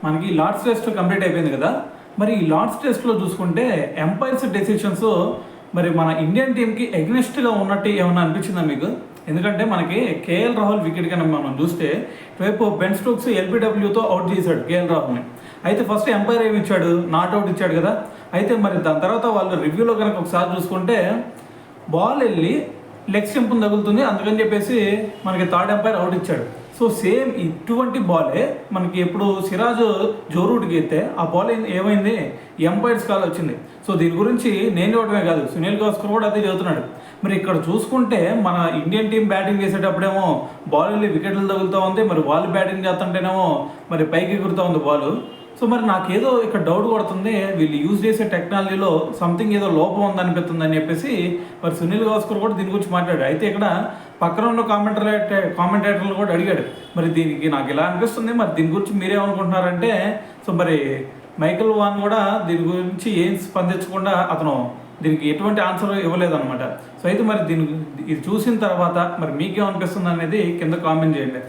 మనకి Lord's test complete అయిపోయింది కదా. మరి ఈ లార్డ్స్ టెస్ట్లో చూసుకుంటే ఎంపైర్స్ డెసిషన్స్ మరి మన ఇండియన్ టీంకి ఎగ్నెస్ట్గా ఉన్నట్టు ఏమన్నా అనిపించిందా మీకు? ఎందుకంటే మనకి కేఎల్ రాహుల్ వికెట్ కనుక మనం చూస్తే రేపు బెన్ స్టోక్స్ ఎల్బిడబ్ల్యూతో అవుట్ చేశాడు కేఎల్ రాహుల్ని. అయితే ఫస్ట్ ఎంపైర్ ఏమి ఇచ్చాడు, నాట్ అవుట్ ఇచ్చాడు కదా. అయితే మరి దాని తర్వాత వాళ్ళు రివ్యూలో కనుక ఒకసారి చూసుకుంటే బాల్ వెళ్ళి లెగ్ స్టంప్ని తగులుతుంది, అందుకని చెప్పేసి మనకి థర్డ్ ఎంపైర్ అవుట్ ఇచ్చాడు. సో సేమ్ ఇటువంటి బాలే మనకి ఎప్పుడు సిరాజ్ జోరూట్కి అయితే ఆ బాల్ ఏమైంది, ఎంపైర్స్ కాల్ వచ్చింది. సో దీని గురించి నేను చూడటమే కాదు, సునీల్ గవాస్కర్ కూడా అదే చదువుతున్నాడు. మరి ఇక్కడ చూసుకుంటే మన ఇండియన్ టీం బ్యాటింగ్ చేసేటప్పుడేమో బాల్ వెళ్ళి వికెట్లు తగులుతూ ఉంది, మరి వాళ్ళు బ్యాటింగ్ చేస్తుంటేనేమో మరి పైకి ఎగురుతూ ఉంది బాల్. సో మరి నాకేదో ఇక్కడ డౌట్ కొడుతుంది, వీళ్ళు యూజ్ చేసే టెక్నాలజీలో సంథింగ్ ఏదో లోపం ఉందనిపిస్తుంది అని చెప్పేసి మరి సునీల్ గవాస్కర్ కూడా దీని గురించి మాట్లాడాడు. అయితే ఇక్కడ పక్కన ఉన్న కామెంటేటర్లు కూడా అడిగాడు, మరి దీనికి నాకు ఇలా అనిపిస్తుంది, మరి దీని గురించి మీరేమనుకుంటున్నారంటే. సో మరి మైకెల్ వాన్ కూడా దీని గురించి ఏం స్పందించకుండా అతను దీనికి ఎటువంటి ఆన్సర్ ఇవ్వలేదన్నమాట. సో అయితే మరి ఇది చూసిన తర్వాత మరి మీకేమనిపిస్తుంది అనేది కింద కామెంట్ చేయండి.